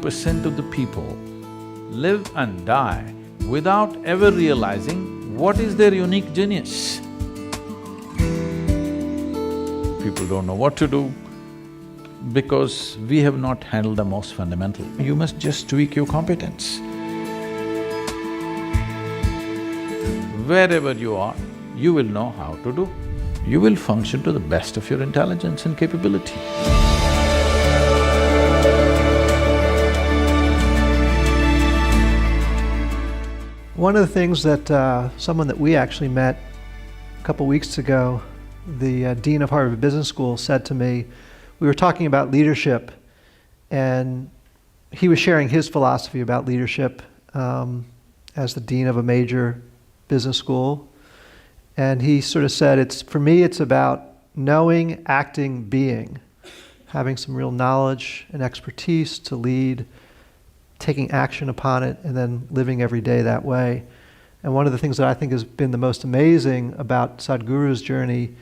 99% of the people live and die without ever realizing what is their unique genius. People don't know what to do because we have not handled the most fundamental. You must just tweak your competence. Wherever you are, you will know how to do. You will function to the best of your intelligence and capability. One of the things that someone that we actually met a couple weeks ago, the Dean of Harvard Business School, said to me, we were talking about leadership, and he was sharing his philosophy about leadership as the dean of a major business school. And he sort of said, for me, it's about knowing, acting, being, having some real knowledge and expertise to lead, taking action upon it, and then living every day that way. And one of the things that I think has been the most amazing about Sadhguru's journey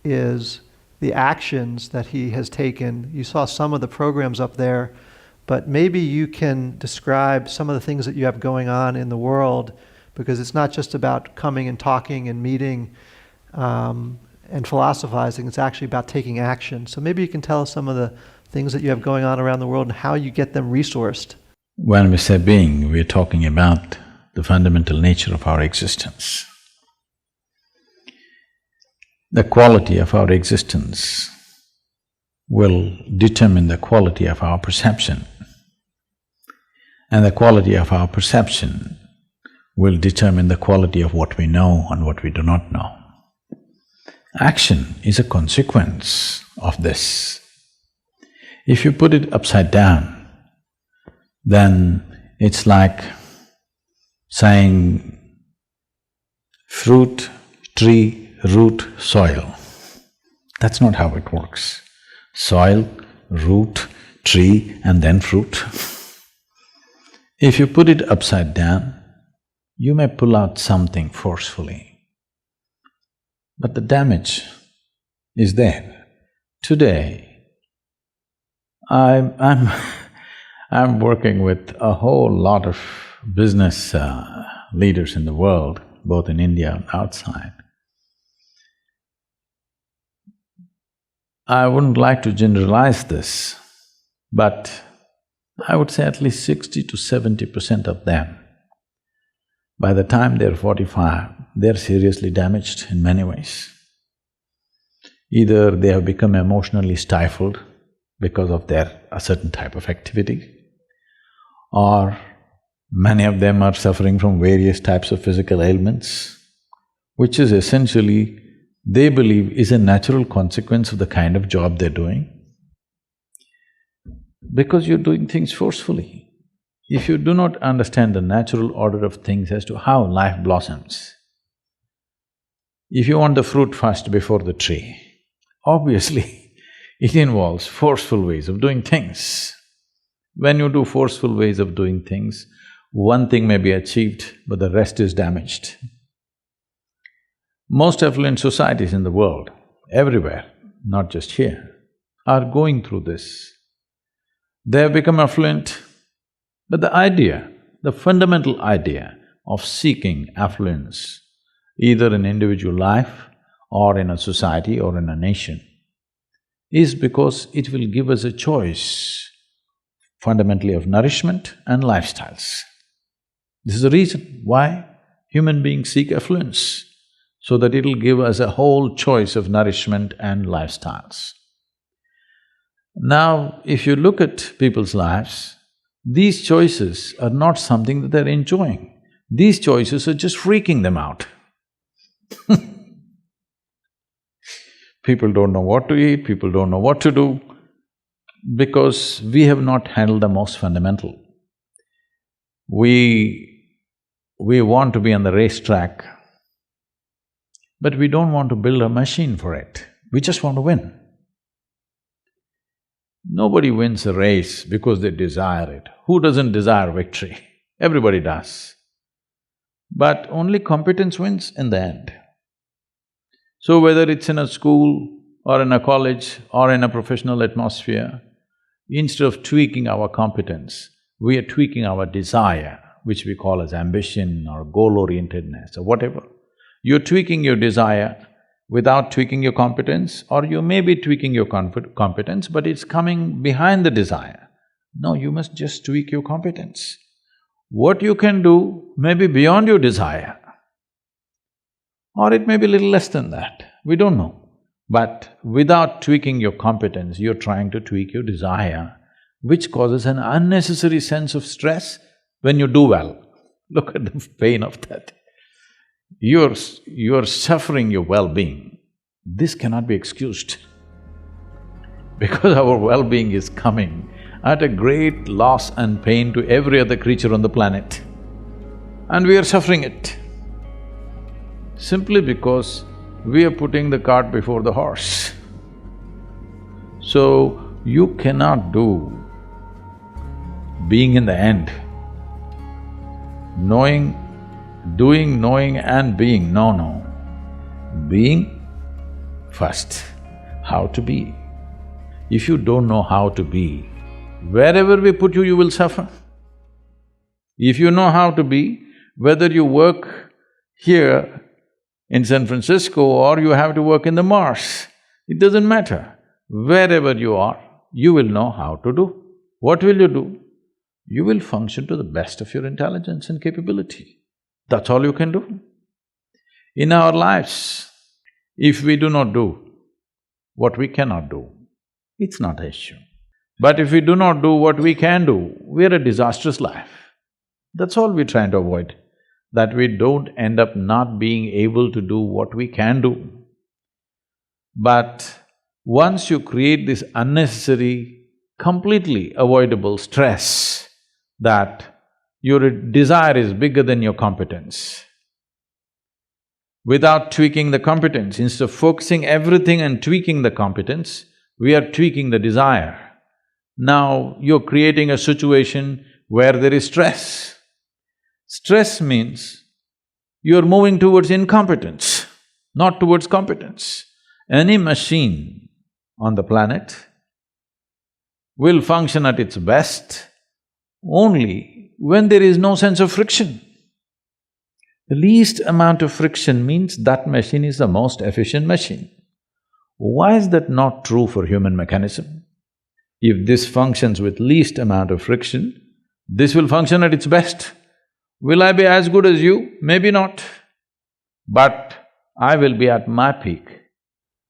is the actions that he has taken. You saw some of the programs up there, but maybe you can describe some of the things that you have going on in the world, because it's not just about coming and talking and meeting and philosophizing, it's actually about taking action. So maybe you can tell us some of the things that you have going on around the world and how you get them resourced. When we say being, we're talking about the fundamental nature of our existence. The quality of our existence will determine the quality of our perception, and the quality of our perception will determine the quality of what we know and what we do not know. Action is a consequence of this. If you put it upside down, then it's like saying fruit, tree, root, soil. That's not how it works. Soil, root, tree, and then fruit. If you put it upside down, you may pull out something forcefully, but the damage is there. Today, I'm working with a whole lot of business leaders in the world, both in India and outside. I wouldn't like to generalize this, but I would say at least 60 to 70% of them, by the time they're 45, they're seriously damaged in many ways. Either they have become emotionally stifled because of a certain type of activity, or many of them are suffering from various types of physical ailments, which is essentially, they believe, is a natural consequence of the kind of job they're doing. Because you're doing things forcefully. If you do not understand the natural order of things as to how life blossoms, if you want the fruit first before the tree, obviously it involves forceful ways of doing things. When you do forceful ways of doing things, one thing may be achieved, but the rest is damaged. Most affluent societies in the world, everywhere, not just here, are going through this. They have become affluent, but the fundamental idea of seeking affluence, either in individual life or in a society or in a nation, is because it will give us a choice fundamentally of nourishment and lifestyles. This is the reason why human beings seek affluence, so that it'll give us a whole choice of nourishment and lifestyles. Now, if you look at people's lives, these choices are not something that they're enjoying. These choices are just freaking them out. People don't know what to eat, people don't know what to do, because we have not handled the most fundamental. We want to be on the racetrack, but we don't want to build a machine for it, we just want to win. Nobody wins a race because they desire it. Who doesn't desire victory? Everybody does. But only competence wins in the end. So whether it's in a school or in a college or in a professional atmosphere, instead of tweaking our competence, we are tweaking our desire, which we call as ambition or goal-orientedness or whatever. You're tweaking your desire without tweaking your competence, or you may be tweaking your competence, but it's coming behind the desire. No, you must just tweak your competence. What you can do may be beyond your desire, or it may be little less than that, we don't know. But without tweaking your competence, you're trying to tweak your desire, which causes an unnecessary sense of stress when you do well. Look at the pain of that. You're suffering your well-being. This cannot be excused because our well-being is coming at a great loss and pain to every other creature on the planet, and we are suffering it simply because we are putting the cart before the horse. So, you cannot do being in the end, doing, knowing and being, no. Being first, how to be. If you don't know how to be, wherever we put you, you will suffer. If you know how to be, whether you work here in San Francisco or you have to work in the Mars, it doesn't matter. Wherever you are, you will know how to do. What will you do? You will function to the best of your intelligence and capability. That's all you can do. In our lives, if we do not do what we cannot do, it's not an issue. But if we do not do what we can do, we're a disastrous life. That's all we're trying to avoid, that we don't end up not being able to do what we can do. But once you create this unnecessary, completely avoidable stress that your desire is bigger than your competence, without tweaking the competence, instead of focusing everything and tweaking the competence, we are tweaking the desire. Now you're creating a situation where there is stress. Stress means you're moving towards incompetence, not towards competence. Any machine on the planet will function at its best only when there is no sense of friction. The least amount of friction means that machine is the most efficient machine. Why is that not true for human mechanism? If this functions with least amount of friction, this will function at its best. Will I be as good as you? Maybe not. But I will be at my peak,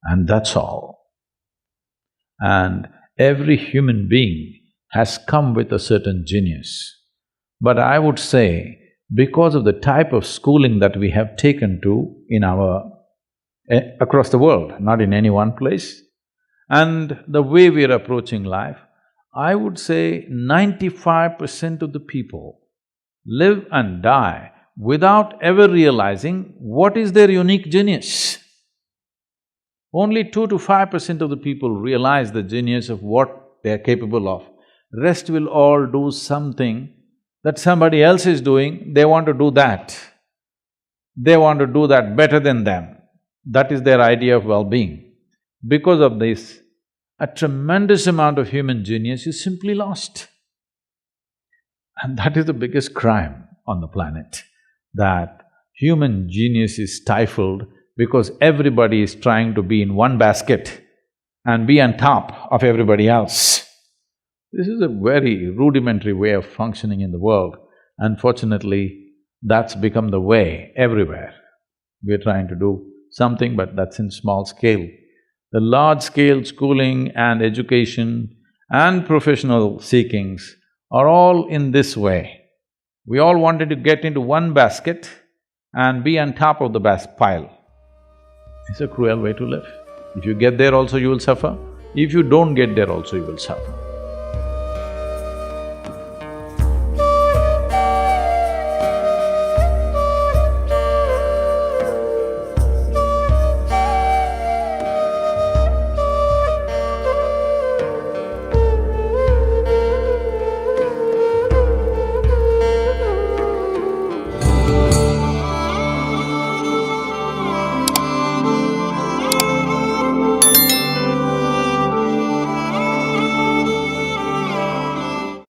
and that's all. And every human being has come with a certain genius. But I would say, because of the type of schooling that we have taken to in across the world, not in any one place, and the way we're approaching life, I would say 95% of the people live and die without ever realizing what is their unique genius. Only 2 to 5% of the people realize the genius of what they're capable of. Rest will all do something that somebody else is doing, they want to do that. They want to do that better than them. That is their idea of well-being. Because of this, a tremendous amount of human genius is simply lost. And that is the biggest crime on the planet, that human genius is stifled because everybody is trying to be in one basket and be on top of everybody else. This is a very rudimentary way of functioning in the world. Unfortunately, that's become the way everywhere. We're trying to do something, but that's in small scale. The large-scale schooling and education and professional seekings are all in this way. We all wanted to get into one basket and be on top of the pile. It's a cruel way to live. If you get there also, you will suffer. If you don't get there also, you will suffer.